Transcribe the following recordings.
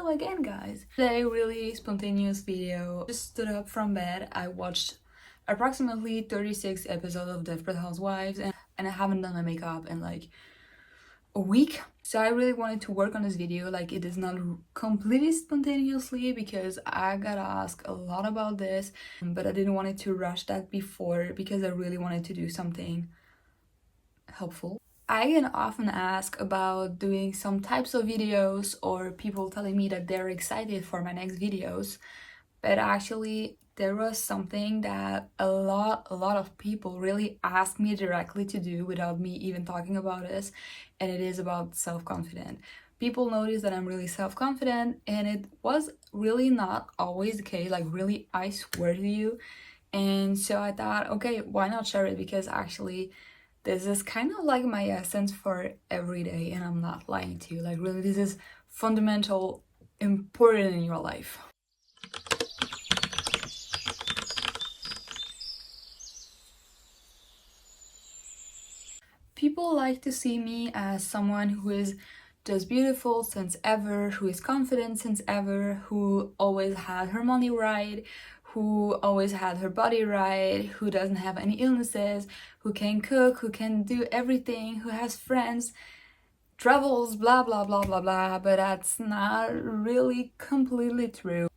channel again, guys. Today, really spontaneous video. Just stood up from bed. I watched approximately 36 episodes of Desperate Housewives and I haven't done my makeup in like a week. So I really wanted to work on this video. Like, it is not completely spontaneously because I gotta ask a lot about this, but I didn't want it to rush that before because I really wanted to do something helpful. I get often asked about doing some types of videos or people telling me that they're excited for my next videos, but actually there was something that a lot of people really asked me directly to do without me even talking about this, and it is about self-confidence. People notice that I'm really self-confident, and it was really not always the case, like really, I swear to you. And so I thought, okay, why not share it, because actually this is kind of like my essence for every day, and I'm not lying to you. Like, really, this is fundamental, important in your life. People like to see me as someone who is just beautiful since ever, who is confident since ever, who always had her money right, who always had her body right, who doesn't have any illnesses, who can cook, who can do everything, who has friends, travels, blah blah blah blah blah. But that's not really completely true.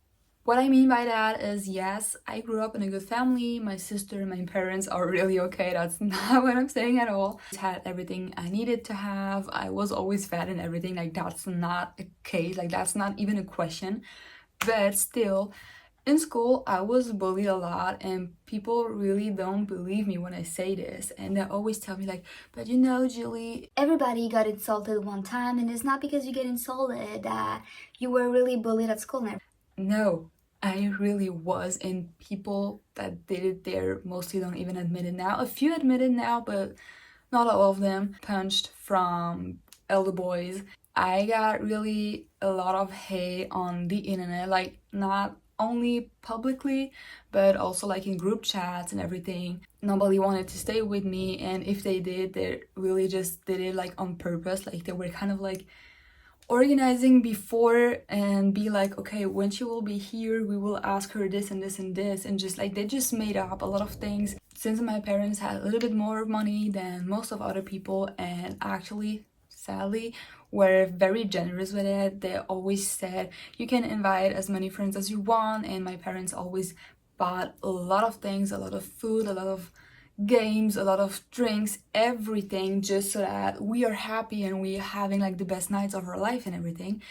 What I mean by that is, yes, I grew up in a good family. My sister and my parents are really okay. That's not what I'm saying at all. I had everything I needed to have. I was always fat and everything. Like, that's not a case. Like, that's not even a question. But still, in school, I was bullied a lot, and people really don't believe me when I say this. And they always tell me like, but you know, Julie, everybody got insulted one time, and it's not because you get insulted that you were really bullied at school. No, I really was, and people that did it there mostly don't even admit it now. A few admit it now, but not all of them. Punched from elder boys. I got really a lot of hate on the internet, like not only publicly, but also like in group chats and everything. Nobody wanted to stay with me, and if they did, they really just did it like on purpose. Like, they were kind of like organizing before and be like, okay, when she will be here, we will ask her this and this and this, and just like, they just made up a lot of things. Since my parents had a little bit more money than most of other people, and actually, sadly, were very generous with it, they always said you can invite as many friends as you want, and my parents always bought a lot of things, a lot of food, a lot of games, a lot of drinks, everything, just so that we are happy and we're having like the best nights of our life and everything.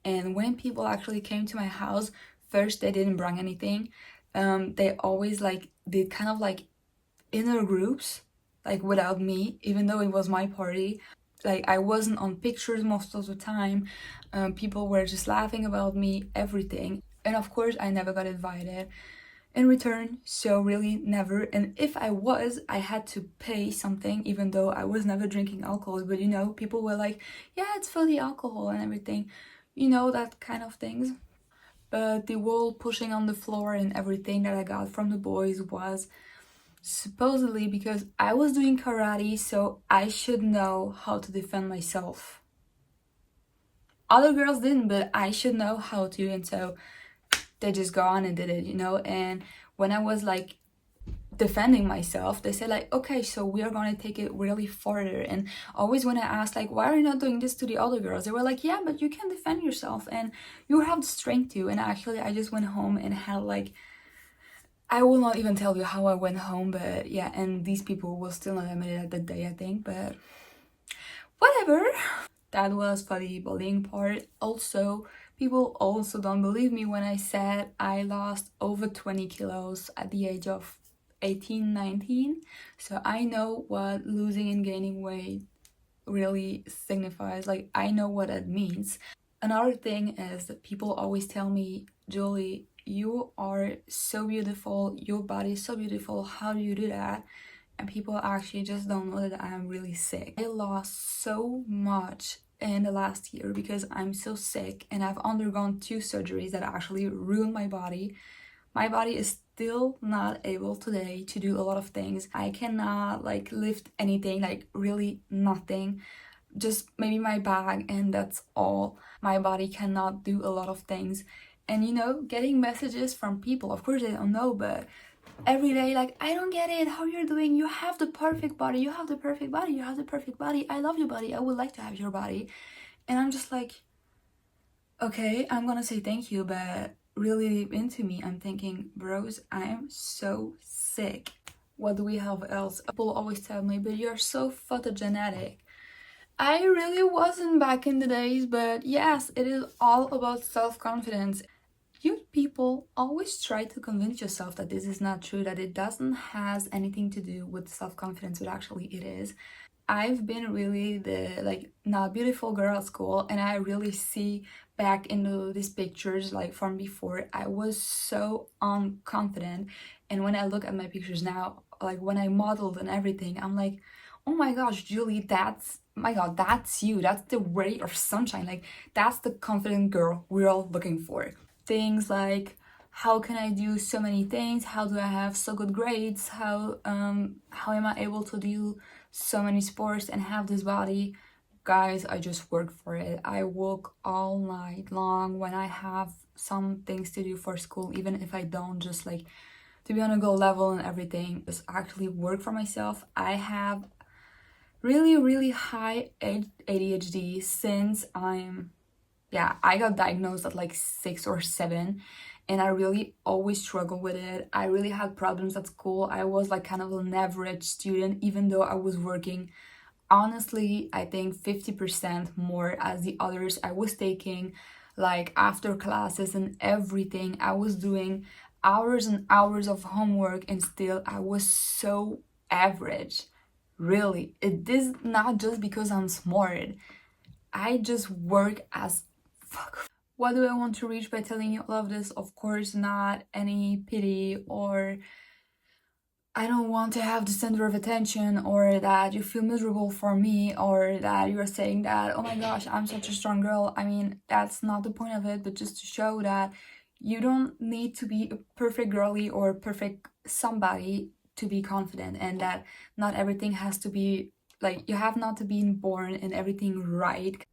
And when people actually came to my house, first they didn't bring anything. They always like did kind of like inner groups, like without me, even though it was my party. Like, I wasn't on pictures most of the time. People were just laughing about me, everything. And of course, I never got invited in return, so really never. And if I was, I had to pay something, even though I was never drinking alcohol. But you know, people were like, yeah, it's for the alcohol and everything, you know, that kind of things. But the whole pushing on the floor and everything that I got from the boys was supposedly because I was doing karate, so I should know how to defend myself. Other girls didn't, but I should know how to, and so they just go on and did it, you know. And when I was like defending myself, they said like, okay, so we are gonna take it really further. And always when I asked like, why are you not doing this to the other girls, they were like, yeah, but you can defend yourself and you have the strength to. And actually, I just went home and had like, I will not even tell you how I went home, but yeah. And these people will still not admit it at the day, I think, but whatever. That was for the bullying part. Also, people also don't believe me when I said I lost over 20 kilos at the age of 18, 19. So I know what losing and gaining weight really signifies. Like, I know what it means. Another thing is that people always tell me, Julie, you are so beautiful, your body is so beautiful, how do you do that? And people actually just don't know that I'm really sick. I lost so much in the last year because I'm so sick, and I've undergone 2 surgeries that actually ruined my body. My body is still not able today to do a lot of things. I cannot like lift anything, like really nothing. just maybe my bag, and that's all. My body cannot do a lot of things. And getting messages from people, of course they don't know, but every day, like, I don't get it, how you're doing, you have the perfect body, you have the perfect body, you have the perfect body, I love your body, I would like to have your body. And I'm just like, okay, I'm gonna say thank you, but really deep into me, I'm thinking, bros, I am so sick. What do we have else? People always tell me, but you're so photogenic. I really wasn't back in the days, but yes, it is all about self-confidence. You people always try to convince yourself that this is not true, that it doesn't has anything to do with self-confidence, but actually it is. I've been really the like not beautiful girl at school, and I really see back into these pictures like from before. I was so unconfident, and when I look at my pictures now, like when I modeled and everything, I'm like, oh my gosh, Julie, that's my god, that's you. That's the ray of sunshine. Like that's the confident girl we're all looking for. Things like, how can I do so many things? How do I have so good grades? How am I able to do so many sports and have this body? Guys, I just work for it. I work all night long when I have some things to do for school, even if I don't, just like to be on a goal level and everything, just actually work for myself. I have really, really high ADHD since I got diagnosed at like 6 or 7, and I really always struggled with it. I really had problems at school. I was like kind of an average student, even though I was working, honestly, I think 50% more as the others. I was taking like after classes and everything. I was doing hours and hours of homework, and still I was so average. Really, it is not just because I'm smart. I just work as fuck. What do I want to reach by telling you all of this? Of course, not any pity, or I don't want to have the center of attention, or that you feel miserable for me, or that you're saying that, oh my gosh, I'm such a strong girl. I mean, that's not the point of it, but just to show that you don't need to be a perfect girly or perfect somebody to be confident, and that not everything has to be like, you have not to be born in everything right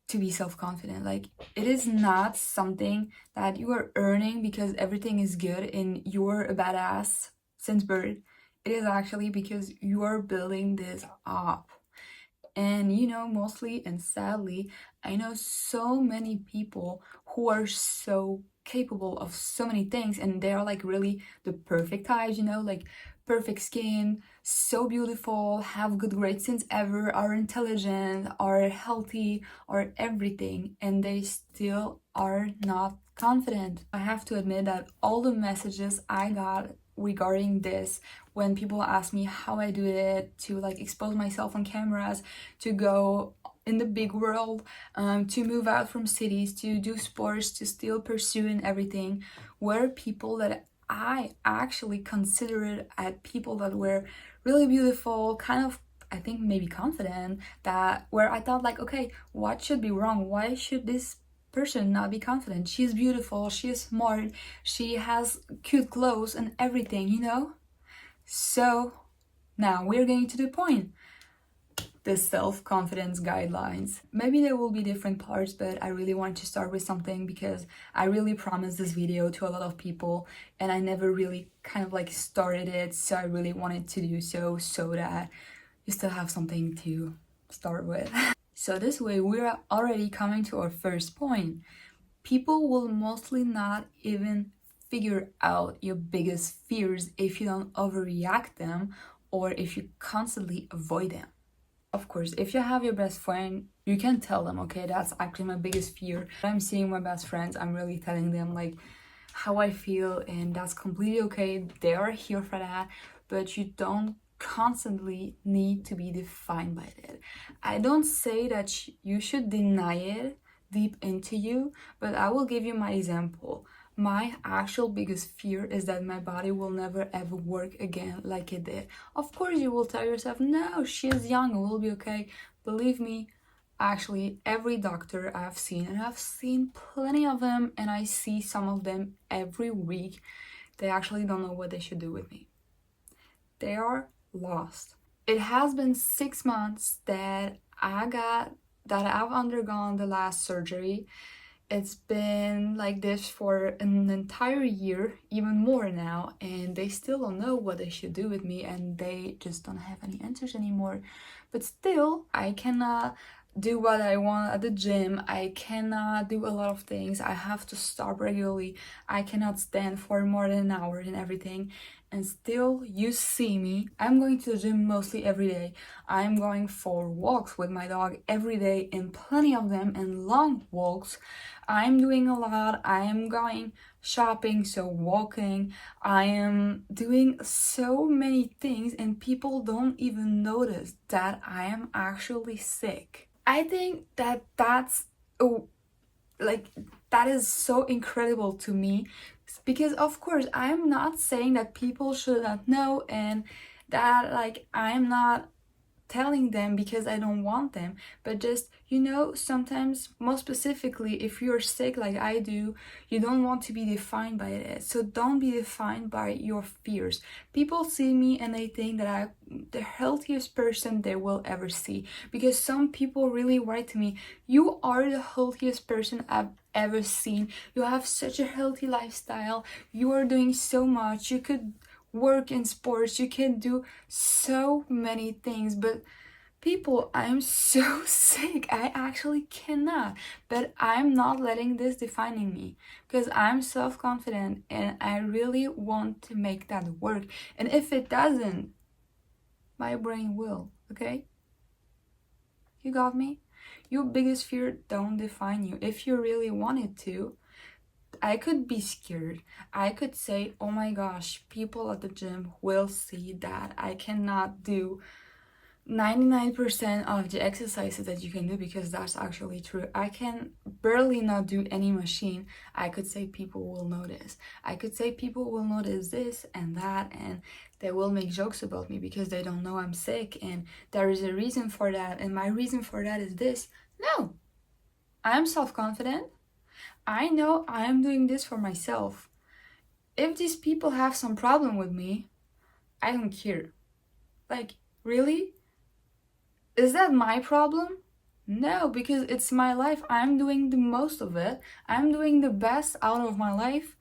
to be self-confident. Like, it is not something that you are earning because everything is good and you're a badass since birth. It is actually because you are building this up. And mostly and sadly, I know so many people who are so capable of so many things, and they're like really the perfect types, like perfect skin, so beautiful, have good grades since ever, are intelligent, are healthy, are everything, and they still are not confident. I have to admit that all the messages I got regarding this, when people ask me how I do it to like expose myself on cameras, to go in the big world, to move out from cities, to do sports, to still pursue and everything, were people that I actually considered as people that were really beautiful, kind of, I think maybe confident, that where I thought like, okay, what should be wrong? Why should this person not be confident? She's beautiful, she is smart, she has cute clothes and everything. So now we're getting to the point, the self-confidence guidelines. Maybe there will be different parts, but I really wanted to start with something because I really promised this video to a lot of people and I never really kind of like started it, so I really wanted to do so that you still have something to start with. So this way we're already coming to our first point. People will mostly not even figure out your biggest fears if you don't overreact them or if you constantly avoid them. Of course, if you have your best friend, you can tell them, okay, that's actually my biggest fear. When I'm seeing my best friends, I'm really telling them like how I feel, and that's completely okay. They are here for that, but you don't constantly need to be defined by it. I don't say that you should deny it deep into you, but I will give you my example. My actual biggest fear is that my body will never ever work again like it did. Of course, you will tell yourself, no, she's young, it will be okay. Believe me, actually, every doctor I've seen, and I've seen plenty of them, and I see some of them every week, they actually don't know what they should do with me. They are lost. It has been 6 months that I've undergone the last surgery. It's been like this for an entire year, even more now, and they still don't know what they should do with me, and they just don't have any answers anymore. But still, I cannot do what I want at the gym. I cannot do a lot of things. I have to stop regularly. I cannot stand for more than an hour and everything. And still, you see me. I'm going to the gym mostly every day. I'm going for walks with my dog every day, and plenty of them, and long walks. I'm doing a lot. I am going shopping, so walking. I am doing so many things, and people don't even notice that I am actually sick. I think that oh, like that is so incredible to me, because of course I'm not saying that people should not know, and that like I'm not telling them because I don't want them, but just, sometimes, most specifically, if you're sick like I do, you don't want to be defined by it. So don't be defined by your fears. People see me and they think that I'm the healthiest person they will ever see, because some people really write to me, "You are the healthiest person I've ever seen. You have such a healthy lifestyle. You are doing so much. You could work in sports. You can do so many things." But people, I'm so sick. I actually cannot. But I'm not letting this defining me, because I'm self-confident and I really want to make that work. And if it doesn't, my brain will, okay? You got me? Your biggest fear don't define you. If you really wanted to, I could be scared. I could say, "Oh my gosh, people at the gym will see that I cannot do 99% of the exercises that you can do," because that's actually true. I can barely not do any machine. I could say people will notice. I could say people will notice this and that, and they will make jokes about me because they don't know I'm sick, and there is a reason for that, and my reason for that is this. No, I'm self-confident. I know I'm doing this for myself. If these people have some problem with me, I don't care. Like, really? Is that my problem? No, because it's my life. I'm doing the most of it. I'm doing the best out of my life.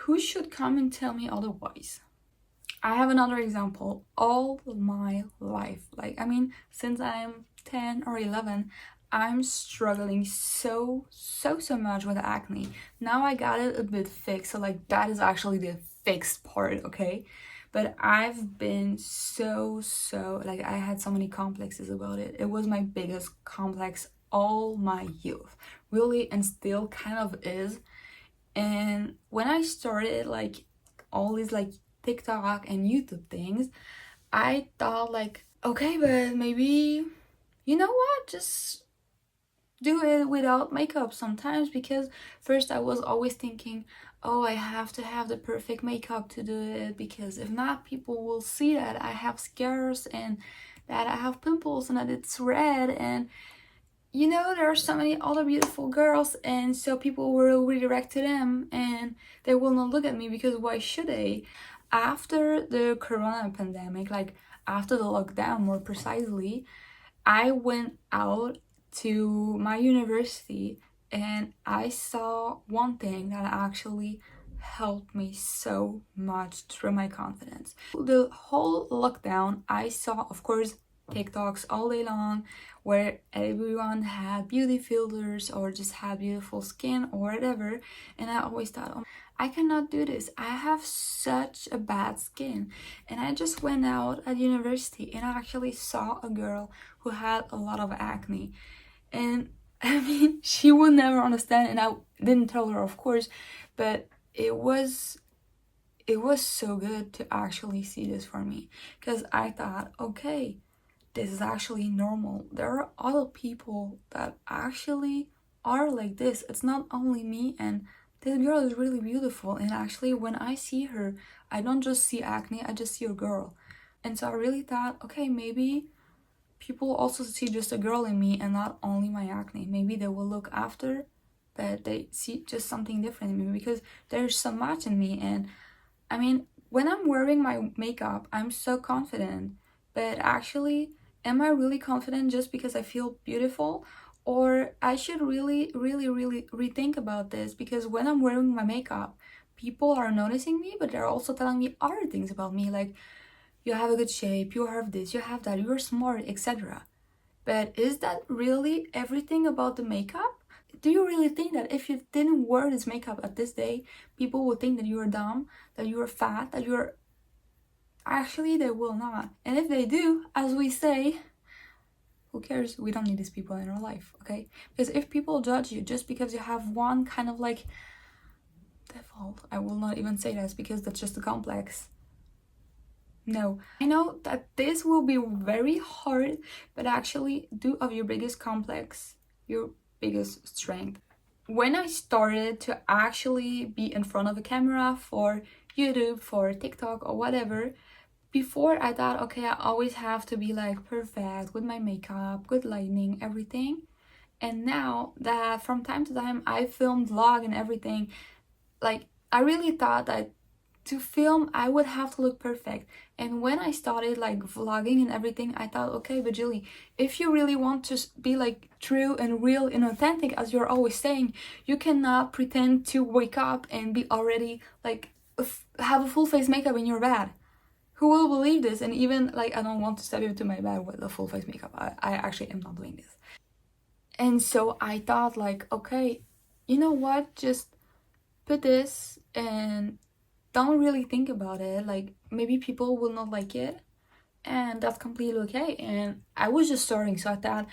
Who should come and tell me otherwise? I have another example. All my life, since I'm 10 or 11, I'm struggling so much with acne. Now I got it a bit fixed, so that is actually the fixed part, okay? But I've been I had so many complexes about it. It was my biggest complex all my youth, really, and still kind of is. And when I started all these TikTok and YouTube things, I thought okay, but maybe, you know what, just do it without makeup sometimes, because first I was always thinking, "Oh, I have to have the perfect makeup to do it, because if not, people will see that I have scars and that I have pimples and that it's red, and there are so many other beautiful girls, and so people will redirect to them and they will not look at me, because why should they?" After the corona pandemic, after the lockdown more precisely, I went out to my university and I saw one thing that actually helped me so much through my confidence. The whole lockdown, I saw, of course, TikToks all day long where everyone had beauty filters or just had beautiful skin or whatever, and I always thought, "Oh, I cannot do this. I have such a bad skin." And I just went out at university and I actually saw a girl who had a lot of acne. And she would never understand, and I didn't tell her, of course, but it was so good to actually see this for me, because I thought, okay, this is actually normal. There are other people that actually are like this. It's not only me, and this girl is really beautiful. And actually, when I see her, I don't just see acne, I just see a girl. And so I really thought, okay, maybe people also see just a girl in me and not only my acne. Maybe they will look after, but they see just something different in me, because there's so much in me. And when I'm wearing my makeup, I'm so confident, but actually, am I really confident just because I feel beautiful? Or I should really, really, really rethink about this, because when I'm wearing my makeup, people are noticing me, but they're also telling me other things about me, like you have a good shape, you have this, you have that, you're smart, etc. But is that really everything about the makeup? Do you really think that if you didn't wear this makeup at this day, people would think that you are dumb, that you are fat, that you're... Actually, they will not. And if they do, as we say, who cares? We don't need these people in our life, okay? Because if people judge you just because you have one kind of like default, I will not even say that because that's just a complex. No, I know that this will be very hard, but actually do of your biggest complex your biggest strength. When I started to actually be in front of a camera for YouTube, for TikTok or whatever, before I thought, okay, I always have to be like perfect with my makeup, good lighting, everything. And now that from time to time I film vlog and everything, like I really thought that to film I would have to look perfect. And when I started like vlogging and everything, I thought, okay, but Julie, if you really want to be like true and real and authentic, as you're always saying, you cannot pretend to wake up and be already like have a full face makeup in your bed. Who will believe this? And even like I don't want to step into my bed with a full face makeup. I actually am not doing this. And so I thought like, okay, you know what, just put this and don't really think about it. Like maybe people will not like it, and that's completely okay. And I was just starting, so I thought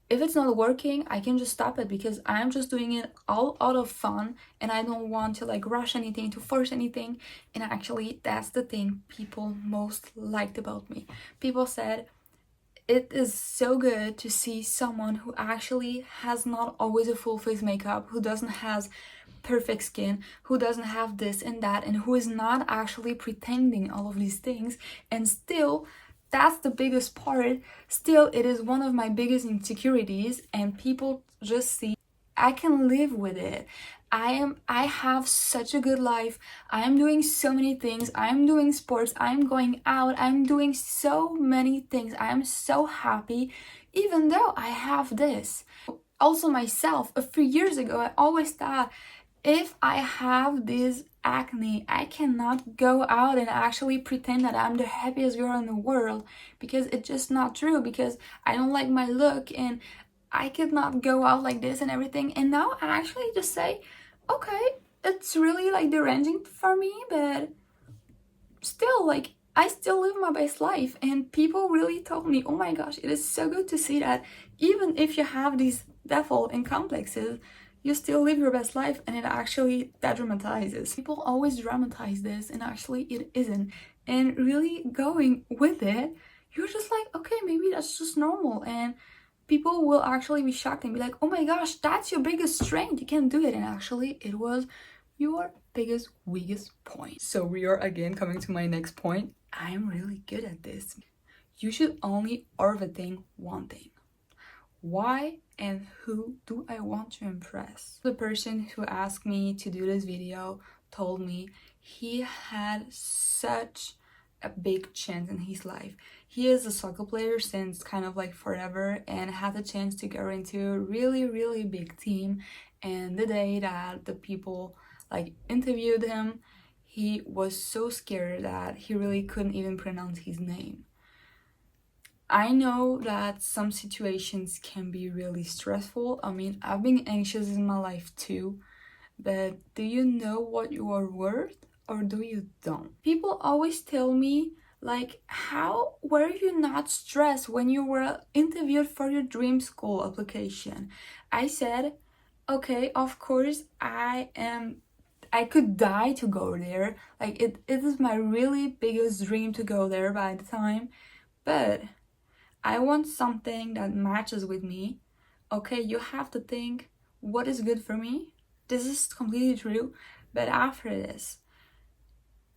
if it's not working, I can just stop it, because I'm just doing it all out of fun and I don't want to like rush anything, to force anything. And actually that's the thing people most liked about me. People said it is so good to see someone who actually has not always a full face makeup, who doesn't have perfect skin, who doesn't have this and that, and who is not actually pretending all of these things. And still, that's the biggest part, still it is one of my biggest insecurities, and people just see I can live with it. I have such a good life. I'm doing so many things. I'm doing sports. I'm going out. I'm doing so many things. I'm so happy even though I have this. Also myself, a few years ago, I always thought if I have this acne, I cannot go out and actually pretend that I'm the happiest girl in the world, because it's just not true, because I don't like my look and I could not go out like this and everything. And now I actually just say, okay, it's really like deranging for me, but still, like, I still live my best life. And people really told me, oh my gosh, it is so good to see that even if you have these default and complexes, you still live your best life. And it actually that dramatizes. People always dramatize this, and actually it isn't. And really going with it, you're just like, okay, maybe that's just normal. And people will actually be shocked and be like, oh my gosh, that's your biggest strength, you can do it. And actually it was your biggest weakest point. So we are again coming to my next point. I'm really good at this. You should only overthink one thing. Why and who do I want to impress? The person who asked me to do this video told me he had such a big chance in his life. He is a soccer player since kind of like forever, and had the chance to go into a really big team. And the day that the people like interviewed him, he was so scared that he really couldn't even pronounce his name. I know that some situations can be really stressful. I mean, I've been anxious in my life too, but do you know what you are worth, or do you don't? People always tell me, like, how were you not stressed when you were interviewed for your dream school application? I said, okay, of course I could die to go there. Like it is my really biggest dream to go there by the time, but I want something that matches with me. Okay, you have to think, what is good for me? This is completely true. But after this,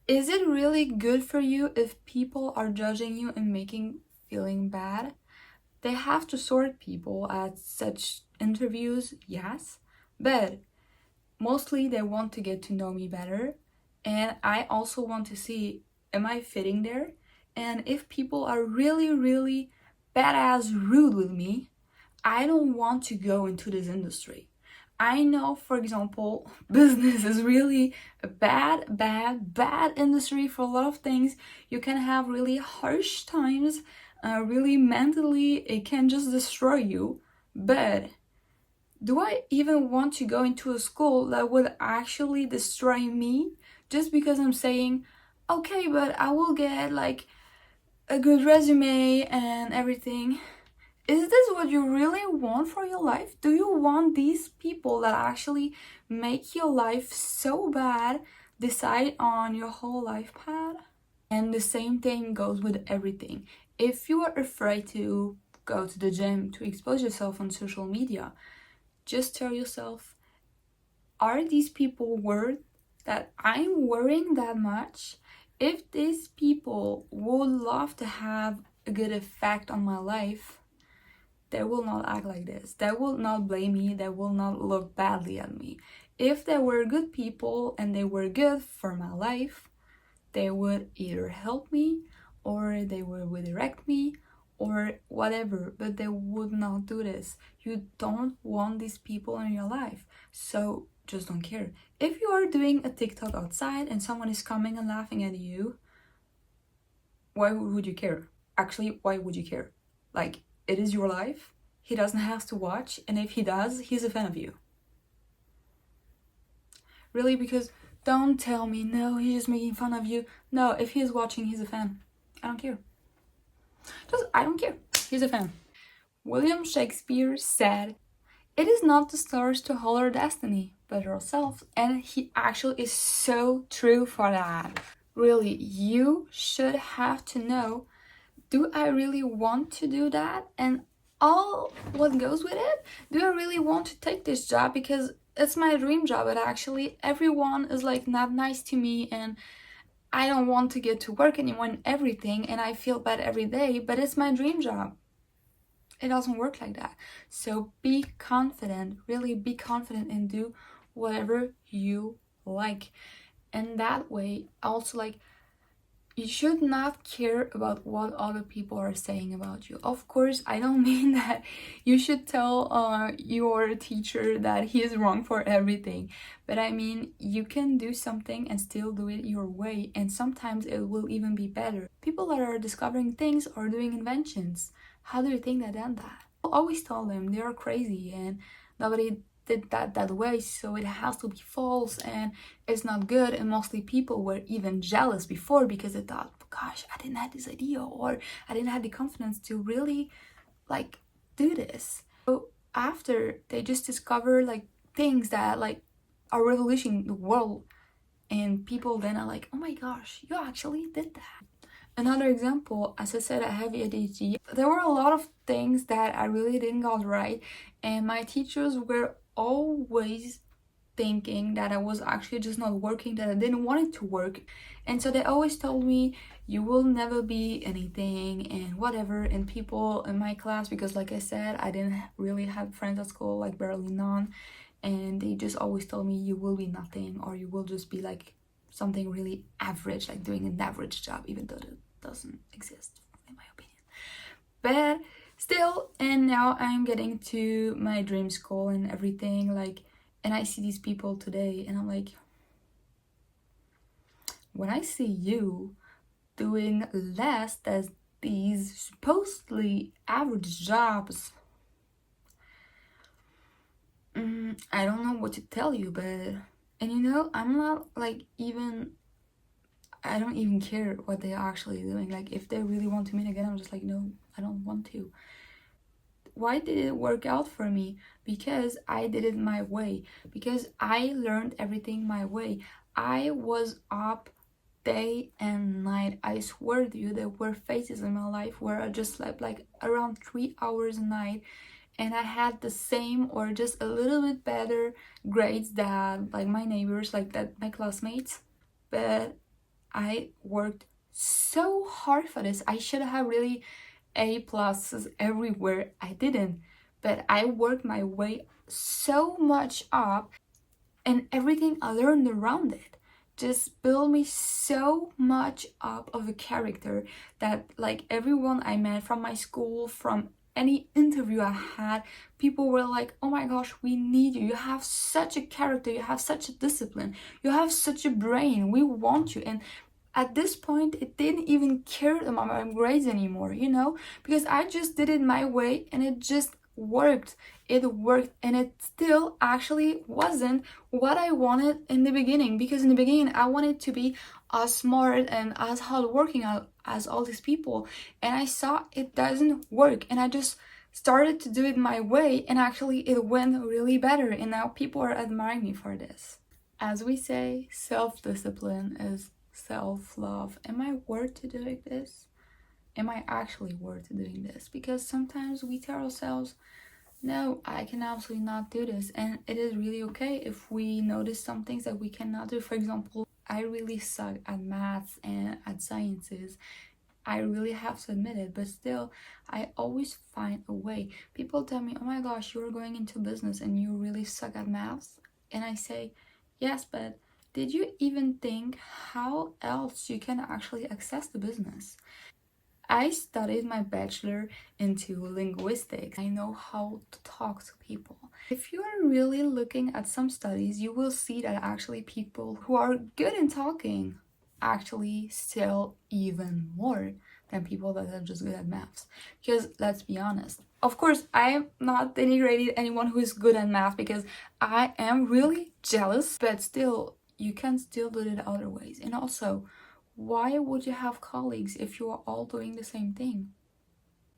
is it really good for you if people are judging you and making feeling bad? They have to sort people at such interviews, yes, but mostly they want to get to know me better. And I also want to see, am I fitting there? And if people are really badass rude with me, I don't want to go into this industry. I know, for example, business is really a bad industry for a lot of things. You can have really harsh times, really mentally, it can just destroy you. But do I even want to go into a school that would actually destroy me just because I'm saying, okay, but I will get like a good resume and everything? Is this what you really want for your life? Do you want these people that actually make your life so bad decide on your whole life path? And the same thing goes with everything. If you are afraid to go to the gym, to expose yourself on social media, just tell yourself, are these people worth that I'm worrying that much? If these people would love to have a good effect on my life, they will not act like this. They will not blame me. They will not look badly at me. If they were good people and they were good for my life, they would either help me or they would redirect me or whatever, but they would not do this. You don't want these people in your life, so just don't care. If you are doing a TikTok outside and someone is coming and laughing at you, why would you care? Actually, why would you care? Like, it is your life. He doesn't have to watch, and if he does, he's a fan of you. Really, because don't tell me, no, he's just making fun of you. No, if he's watching, he's a fan. I don't care. I don't care. He's a fan. William Shakespeare said, "It is not the stars to hold our destiny, but ourselves." And he actually is so true for that. Really, you should have to know, do I really want to do that? And all what goes with it? Do I really want to take this job because it's my dream job, but actually everyone is like not nice to me and I don't want to get to work anymore and everything, and I feel bad every day, but it's my dream job. It doesn't work like that. So be confident, really be confident and do whatever you like. And that way, also, like, you should not care about what other people are saying about you. Of course, I don't mean that you should tell your teacher that he is wrong for everything, but I mean you can do something and still do it your way, and sometimes it will even be better. People that are discovering things or doing inventions, how do you think they done that? I always tell them they are crazy and nobody did that way, so it has to be false and it's not good. And mostly people were even jealous before because they thought, gosh, I didn't have this idea, or I didn't have the confidence to really like do this. So after, they just discover like things that like are revolutioning the world, and people then are like, oh my gosh, you actually did that. Another example, as I said, I have ADHD. There were a lot of things that I really didn't got right, and my teachers were always thinking that I was actually just not working, that I didn't want it to work. And so they always told me, you will never be anything and whatever. And people in my class, because like I said, I didn't really have friends at school, like barely none. And they just always told me, you will be nothing, or you will just be like something really average, like doing an average job, even though it doesn't exist, in my opinion. But still, and now I'm getting to my dream school and everything, like, and I see these people today and I'm like, when I see you doing less than these supposedly average jobs, I don't know what to tell you. But, and you know, I'm not like even, I don't even care what they're actually doing. Like, if they really want to meet again, I'm just like, no, I don't want to. Why did it work out for me? Because I did it my way, because I learned everything my way. I was up day and night. I swear to you, there were phases in my life where I just slept like around 3 hours a night, and I had the same or just a little bit better grades than like my neighbors, like that my classmates. But I worked so hard for this. I should have really A pluses everywhere. I didn't, but I worked my way so much up, and everything I learned around it. just built me so much up of a character that like everyone I met from my school, from any interview I had, people were like, oh my gosh, we need you. You have such a character, you have such a discipline, you have such a brain, we want you. And at this point, it didn't even care about my grades anymore, you know, because I just did it my way and it just worked. It worked, and it still actually wasn't what I wanted in the beginning, because in the beginning I wanted to be as smart and as hardworking as all these people, and I saw it doesn't work, and I just started to do it my way, and actually it went really better, and now people are admiring me for this. As we say, self-discipline is self-love. Am I worth doing this? Am I actually worth doing this? Because sometimes we tell ourselves, no, I can absolutely not do this. And it is really okay if we notice some things that we cannot do. For example, I really suck at maths and at sciences. I really have to admit it, but still, I always find a way. People tell me, oh my gosh, you're going into business and you really suck at maths. And I say, yes, but did you even think how else you can actually access the business? I studied my bachelor into linguistics. I know how to talk to people. If you are really looking at some studies, you will see that actually people who are good in talking actually sell even more than people that are just good at maths. Because let's be honest, of course, I am not denigrating anyone who is good at math because I am really jealous, but still, you can still do it other ways. And also, why would you have colleagues if you are all doing the same thing?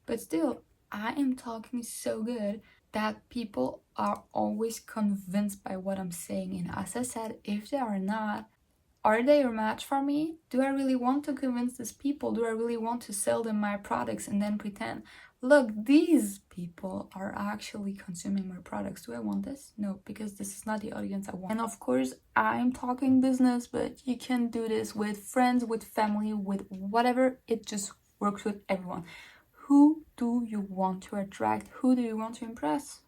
But still, I am talking so good that people are always convinced by what I'm saying. And as I said, if they are not, are they a match for me? Do I really want to convince these people? Do I really want to sell them my products and then pretend, look, these people are actually consuming my products? Do I want this? No, because this is not the audience I want. And of course, I'm talking business, but you can do this with friends, with family, with whatever. It just works with everyone. Who do you want to attract? Who do you want to impress?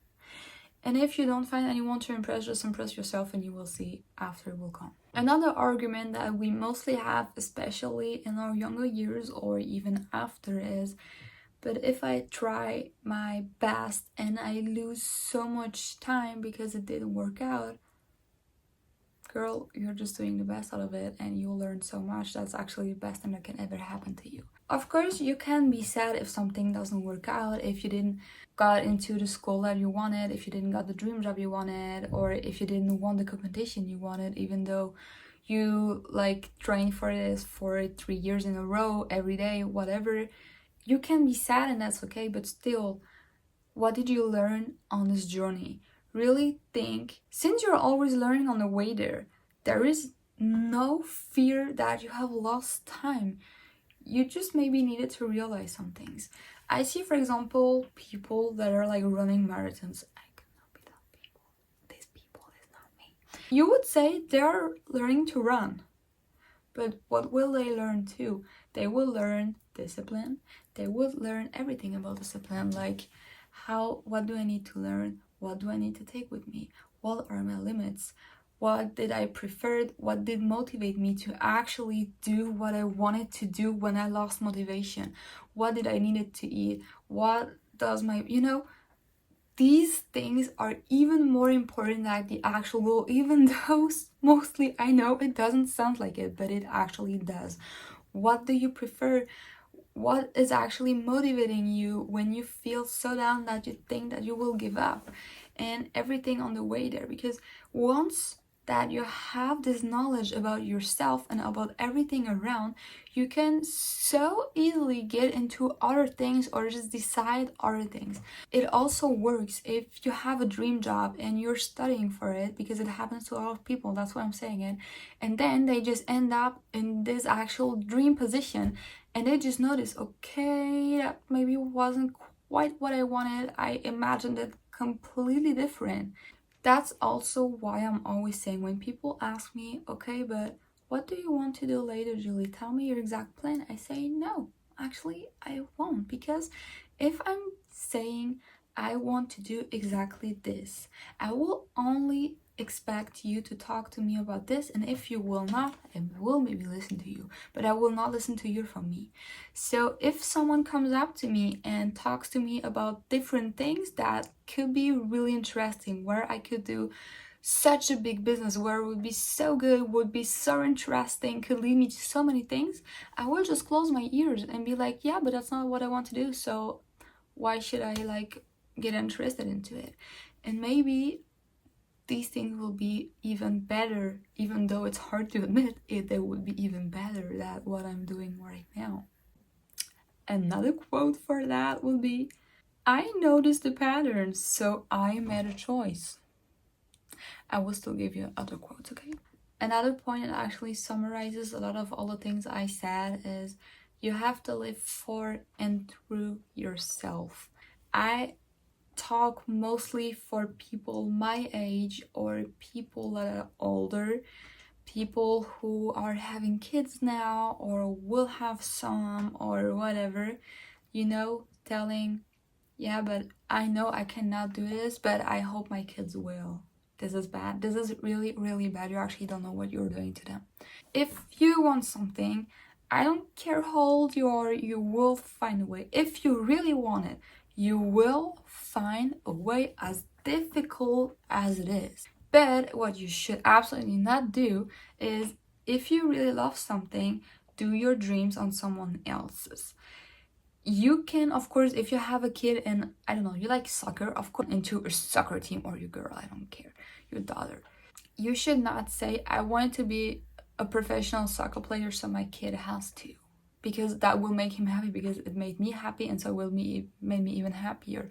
And if you don't find anyone to impress, just impress yourself and you will see after it will come. Another argument that we mostly have, especially in our younger years or even after, is, but if I try my best and I lose so much time because it didn't work out, girl, you're just doing the best out of it and you'll learn so much. That's actually the best thing that can ever happen to you. Of course, you can be sad if something doesn't work out, if you didn't got into the school that you wanted, if you didn't got the dream job you wanted, or if you didn't won the competition you wanted, even though you like trained for this for 3 years in a row, every day, whatever. You can be sad and that's okay, but still, what did you learn on this journey? Really think, since you're always learning on the way there is no fear that you have lost time. You just maybe needed to realize some things. I see, for example, people that are like running marathons. I cannot be that people. These people is not me. You would say they're learning to run. But what will they learn too? They will learn discipline. They will learn everything about discipline, like what do I need to learn? What do I need to take with me? What are my limits? What did I prefer? What did motivate me to actually do what I wanted to do when I lost motivation? What did I needed to eat? What does my, these things are even more important than the actual goal, even though mostly I know it doesn't sound like it, but it actually does. What do you prefer? What is actually motivating you when you feel so down that you think that you will give up? And everything on the way there, because once that you have this knowledge about yourself and about everything around, you can so easily get into other things or just decide other things. It also works if you have a dream job and you're studying for it, because it happens to a lot of people, that's why I'm saying it, and then they just end up in this actual dream position and they just notice, okay, that maybe wasn't quite what I wanted. I imagined it completely different. That's also why I'm always saying, when people ask me, okay, but what do you want to do later, Julie? Tell me your exact plan. I say, no, actually, I won't. Because if I'm saying I want to do exactly this, I will only expect you to talk to me about this, and if you will not, I will maybe listen to you, but I will not listen to you from me. So if someone comes up to me and talks to me about different things that could be really interesting, where I could do such a big business, where it would be so good, would be so interesting, could lead me to so many things, I will just close my ears and be like, yeah, but that's not what I want to do, so why should I like get interested into it? And maybe these things will be even better, even though it's hard to admit it, they would be even better than what I'm doing right now. Another quote for that will be, I noticed the patterns, so I made a choice. I will still give you other quotes, okay? Another point that actually summarizes a lot of all the things I said is, you have to live for and through yourself. I talk mostly for people my age or people that are older, people who are having kids now or will have some or whatever, telling, yeah, but I know I cannot do this, but I hope my kids will. This is bad. This is really, really bad. You actually don't know what you're doing to them. If you want something, I don't care how old you are, you will find a way. If you really want it, you will find a way, as difficult as it is. But what you should absolutely not do is, if you really love something, do your dreams on someone else's. You can, of course, if you have a kid and I don't know, you like soccer, of course, into a soccer team, or your girl, I don't care, your daughter. You should not say, I want to be a professional soccer player, so my kid has to. Because that will make him happy, because it made me happy, and so it will made me even happier.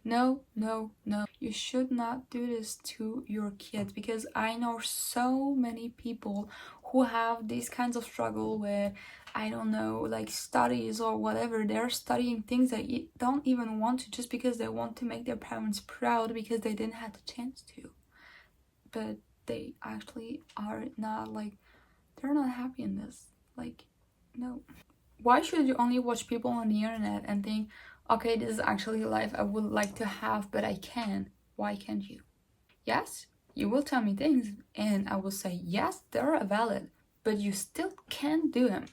No, no, no. You should not do this to your kids, because I know so many people who have these kinds of struggle with, I don't know, like studies or whatever. They're studying things that you don't even want to, just because they want to make their parents proud because they didn't have the chance to. But they actually are not, like, they're not happy in this. Like, no. Why should you only watch people on the internet and think, okay, this is actually a life I would like to have, but I can't? Why can't you? Yes, you will tell me things, and I will say, yes, they're valid, but you still can't do them.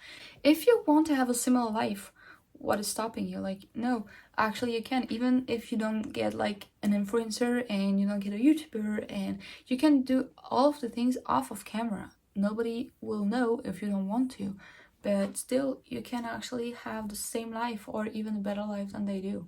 If you want to have a similar life, what is stopping you? Like, no, actually you can. Even if you don't get like an influencer and you don't get a YouTuber, and you can do all of the things off of camera. Nobody will know if you don't want to, but still you can actually have the same life or even a better life than they do.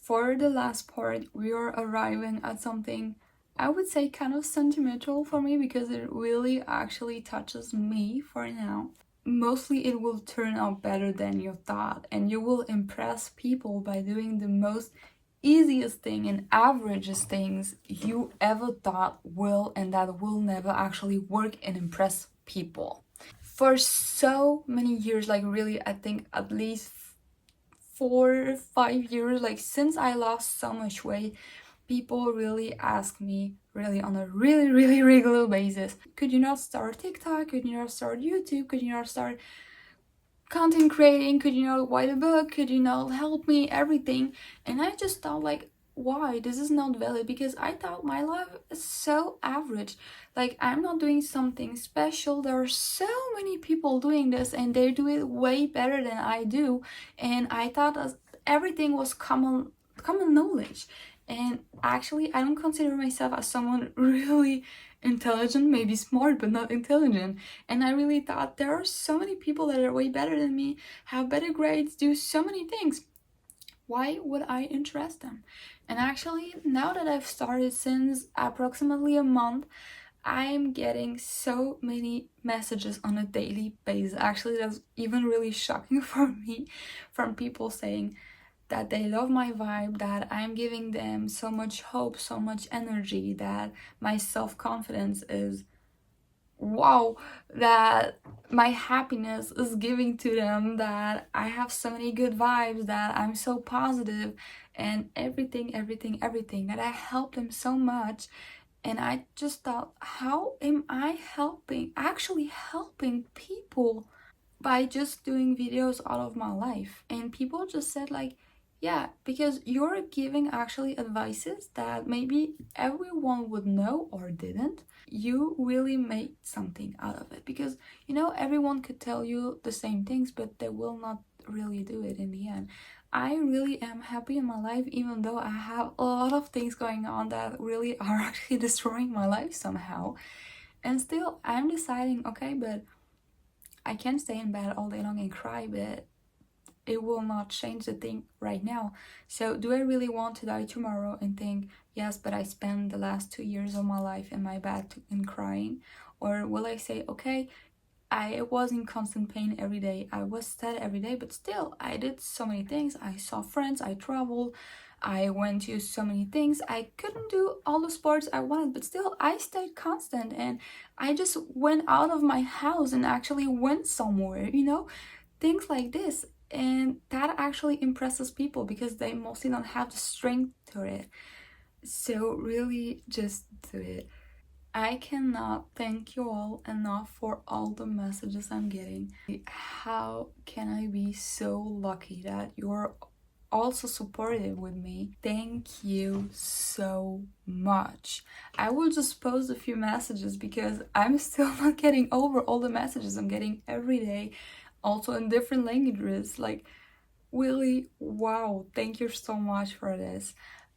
For the last part, we are arriving at something I would say kind of sentimental for me, because it really actually touches me for now. Mostly it will turn out better than you thought, and you will impress people by doing the most easiest thing and averagest things you ever thought will and that will never actually work and impress people. For so many years, like really, I think at least 4 or 5 years, like since I lost so much weight, people really ask me, really on a really, really regular basis, could you not start TikTok? Could you not start YouTube? Could you not start content creating? Could you not write a book? Could you not help me? Everything. And I just thought, like, why? This is not valid, because I thought my life is so average. Like, I'm not doing something special. There are so many people doing this and they do it way better than I do. And I thought that everything was common knowledge. And actually, I don't consider myself as someone really intelligent, maybe smart, but not intelligent. And I really thought, there are so many people that are way better than me, have better grades, do so many things. Why would I interest them? And actually, now that I've started since approximately a month, I'm getting so many messages on a daily basis. Actually, that's even really shocking for me, from people saying that they love my vibe, that I'm giving them so much hope, so much energy, that my self-confidence is wow, that my happiness is giving to them, that I have so many good vibes, that I'm so positive, and everything, everything, everything, that I help them so much. And I just thought, how am I actually helping people by just doing videos out of my life? And people just said, like, Yeah, because you're giving actually advices that maybe everyone would know or didn't. You really made something out of it, because everyone could tell you the same things, but they will not really do it in the end. I really am happy in my life, even though I have a lot of things going on that really are actually destroying my life somehow. And still, I'm deciding, okay, but I can stay in bed all day long and cry, but it will not change the thing right now. So, do I really want to die tomorrow and think, yes, but I spent the last 2 years of my life in my bed and crying? Or will I say, okay, I was in constant pain every day, I was sad every day, but still, I did so many things. I saw friends, I traveled, I went to so many things. I couldn't do all the sports I wanted, but still, I stayed constant, and I just went out of my house and actually went somewhere, things like this. And that actually impresses people because they mostly don't have the strength to it. So, really, just do it. I cannot thank you all enough for all the messages I'm getting. How can I be so lucky that you're also supportive with me? Thank you so much. I will just post a few messages because I'm still not getting over all the messages I'm getting every day, also in different languages. Like, really, wow, thank you so much for this.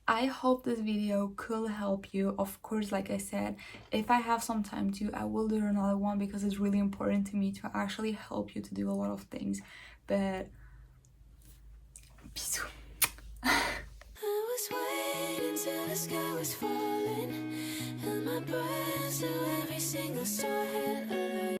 I hope this video could help you. Of course, like I said, if I have some time to, I will do another one because it's really important to me to actually help you to do a lot of things. But bisous. I was waiting till the sky was falling, held my breath till every single star had